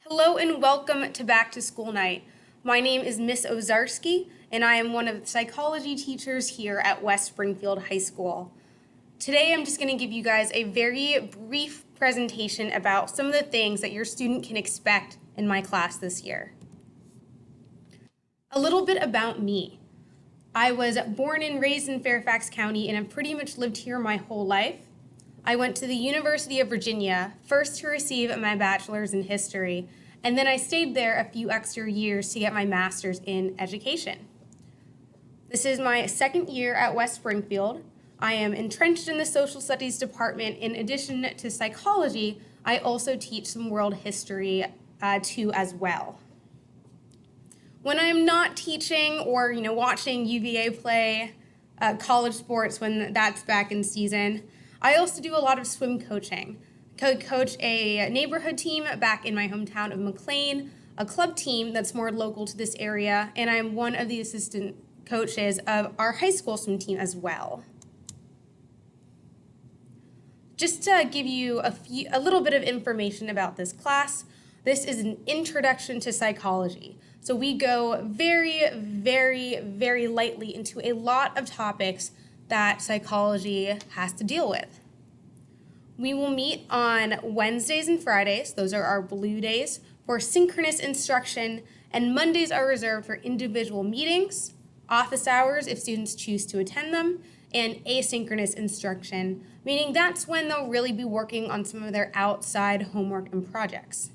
Hello and welcome to Back to School Night. My name is Miss Ozarski, and I am one of the psychology teachers here at West Springfield High School. Today I'm just going to give you guys a very brief presentation about some of the things that your student can expect in my class this year. A little bit about me. I was born and raised in Fairfax County and have pretty much lived here my whole life. I went to the University of Virginia, first to receive my bachelor's in history, and then I stayed there a few extra years to get my master's in education. This is my second year at West Springfield. I am entrenched in the social studies department. In addition to psychology, I also teach some world history too as well. When I am not teaching or watching UVA play college sports when that's back in season, I also do a lot of swim coaching. I coach a neighborhood team back in my hometown of McLean, a club team that's more local to this area, and I'm one of the assistant coaches of our high school swim team as well. Just to give you a little bit of information about this class, this is an introduction to psychology. So we go very, very, very lightly into a lot of topics that psychology has to deal with. We will meet on Wednesdays and Fridays, those are our blue days, for synchronous instruction, and Mondays are reserved for individual meetings, office hours if students choose to attend them, and asynchronous instruction, meaning that's when they'll really be working on some of their outside homework and projects.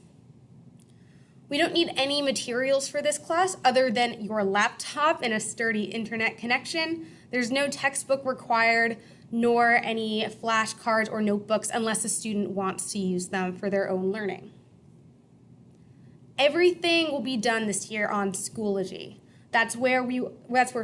We don't need any materials for this class other than your laptop and a sturdy internet connection. There's no textbook required, nor any flashcards or notebooks unless a student wants to use them for their own learning. Everything will be done this year on Schoology. That's where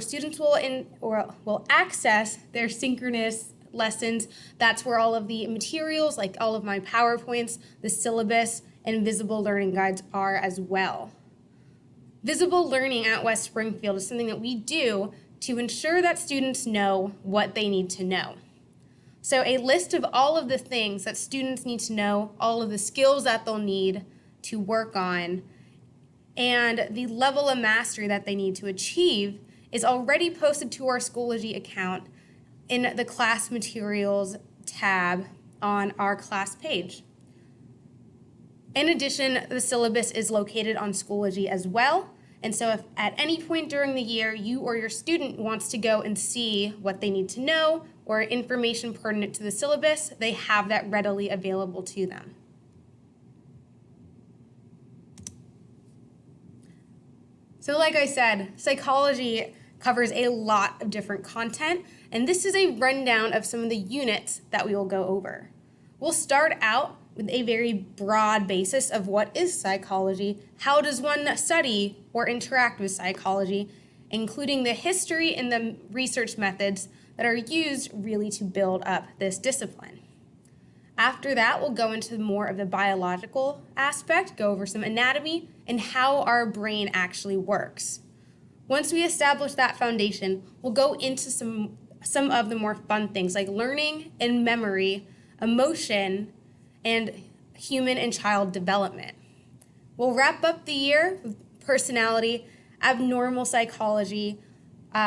students will access their synchronous lessons. That's where all of the materials, like all of my PowerPoints, the syllabus, and visible learning guides are as well. Visible learning at West Springfield is something that we do to ensure that students know what they need to know. So a list of all of the things that students need to know, all of the skills that they'll need to work on, and the level of mastery that they need to achieve is already posted to our Schoology account in the class materials tab on our class page. In addition, the syllabus is located on Schoology as well. And so if at any point during the year you or your student wants to go and see what they need to know or information pertinent to the syllabus, they have that readily available to them. So like I said, psychology covers a lot of different content, and this is a rundown of some of the units that we will go over. We'll start out with a very broad basis of what is psychology, how does one study or interact with psychology, including the history and the research methods that are used really to build up this discipline. After that, we'll go into more of the biological aspect, go over some anatomy and how our brain actually works. Once we establish that foundation, we'll go into some of the more fun things like learning and memory, emotion, and human and child development. We'll wrap up the year with personality, abnormal psychology,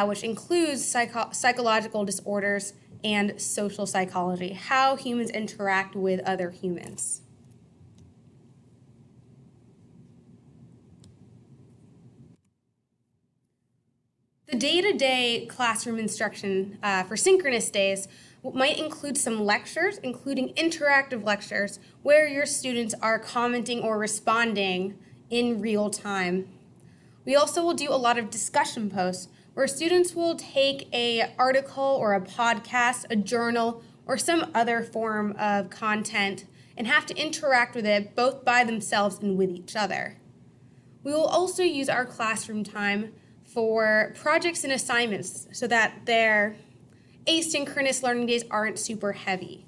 which includes psychological disorders, and social psychology, how humans interact with other humans. The day-to-day classroom instruction for synchronous days might include some lectures, including interactive lectures, where your students are commenting or responding in real time. We also will do a lot of discussion posts, where students will take an article or a podcast, a journal, or some other form of content and have to interact with it both by themselves and with each other. We will also use our classroom time for projects and assignments so that their asynchronous learning days aren't super heavy.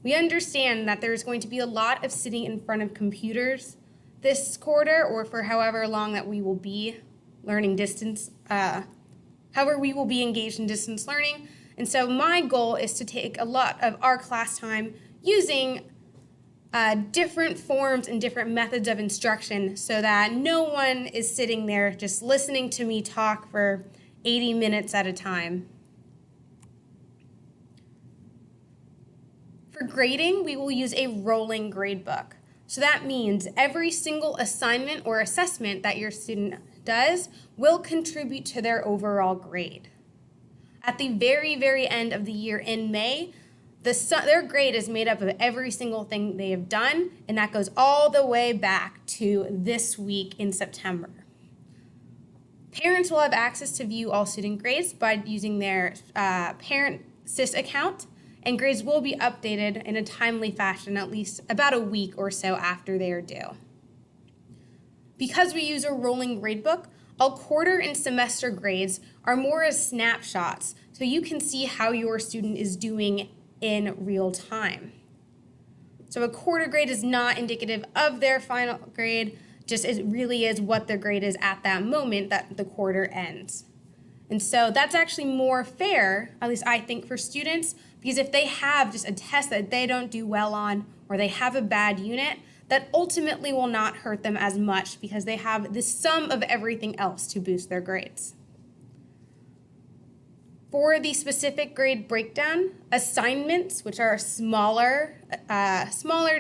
We understand that there's going to be a lot of sitting in front of computers this quarter or for however long that we will be learning distance, however we will be engaged in distance learning. And so my goal is to take a lot of our class time using different forms and different methods of instruction so that no one is sitting there just listening to me talk for 80 minutes at a time. For grading, we will use a rolling gradebook. So that means every single assignment or assessment that your student does will contribute to their overall grade. At the very, very end of the year in May, their grade is made up of every single thing they have done, and that goes all the way back to this week in September. Parents will have access to view all student grades by using their Parent Sys account, and grades will be updated in a timely fashion at least about a week or so after they are due. Because we use a rolling gradebook, all quarter and semester grades are more as snapshots, so you can see how your student is doing in real time. So a quarter grade is not indicative of their final grade, just it really is what their grade is at that moment that the quarter ends. And so that's actually more fair, at least I think, for students, because if they have just a test that they don't do well on or they have a bad unit, that ultimately will not hurt them as much because they have the sum of everything else to boost their grades. For the specific grade breakdown, assignments, which are smaller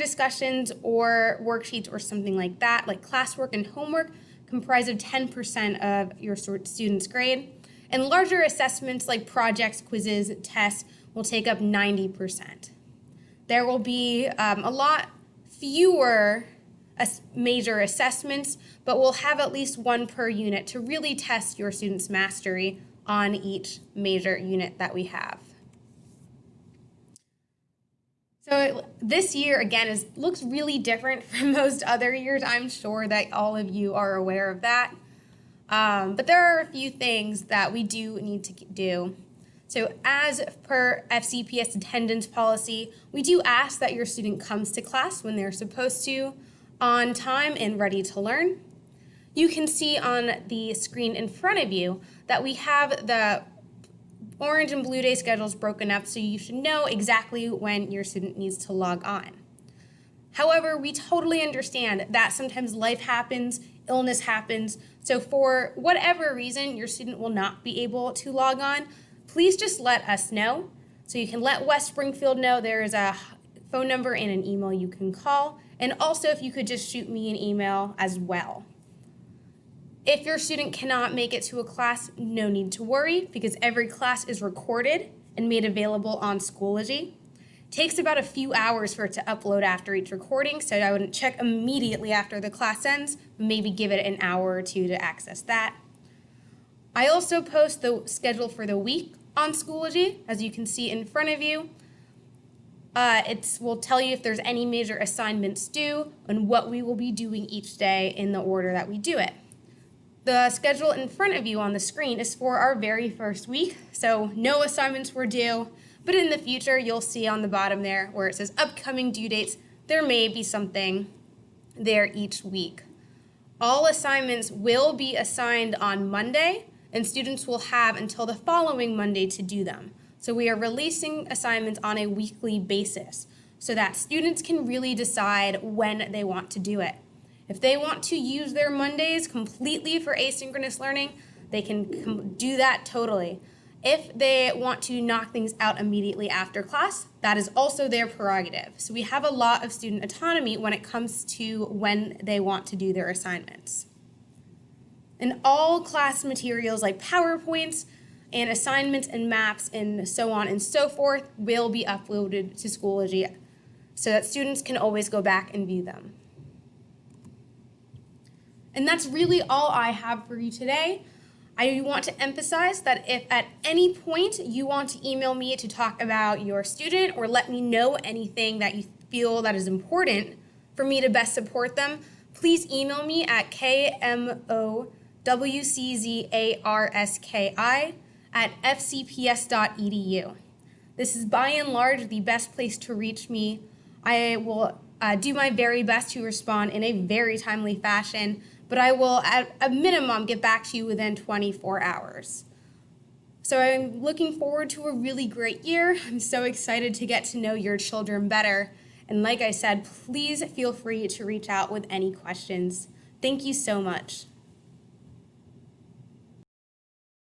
discussions or worksheets or something like that, like classwork and homework, comprise of 10% of your student's grade. And larger assessments like projects, quizzes, tests will take up 90%. There will be a lot fewer major assessments, but we'll have at least one per unit to really test your student's mastery on each major unit that we have. So this year, again, looks really different from most other years. I'm sure that all of you are aware of that. But there are a few things that we do need to do. So as per FCPS attendance policy, we do ask that your student comes to class when they're supposed to, on time and ready to learn. You can see on the screen in front of you that we have the orange and blue day schedules broken up, so you should know exactly when your student needs to log on. However, we totally understand that sometimes life happens, illness happens, so for whatever reason your student will not be able to log on, please just let us know. So you can let West Springfield know. There is a phone number and an email you can call, and also if you could just shoot me an email as well. If your student cannot make it to a class, no need to worry because every class is recorded and made available on Schoology. It takes about a few hours for it to upload after each recording, so I wouldn't check immediately after the class ends, maybe give it an hour or two to access that. I also post the schedule for the week on Schoology, as you can see in front of you. It will tell you if there's any major assignments due and what we will be doing each day in the order that we do it. The schedule in front of you on the screen is for our very first week, so no assignments were due, but in the future you'll see on the bottom there where it says upcoming due dates, there may be something there each week. All assignments will be assigned on Monday, and students will have until the following Monday to do them. So we are releasing assignments on a weekly basis so that students can really decide when they want to do it. If they want to use their Mondays completely for asynchronous learning, they can do that totally. If they want to knock things out immediately after class, that is also their prerogative. So we have a lot of student autonomy when it comes to when they want to do their assignments. And all class materials like PowerPoints and assignments and maps and so on and so forth will be uploaded to Schoology so that students can always go back and view them. And that's really all I have for you today. I want to emphasize that if at any point you want to email me to talk about your student or let me know anything that you feel that is important for me to best support them, please email me at kmowczarski@fcps.edu. This is by and large the best place to reach me. I will do my very best to respond in a very timely fashion, but I will, at a minimum, get back to you within 24 hours. So I'm looking forward to a really great year. I'm so excited to get to know your children better. And like I said, please feel free to reach out with any questions. Thank you so much.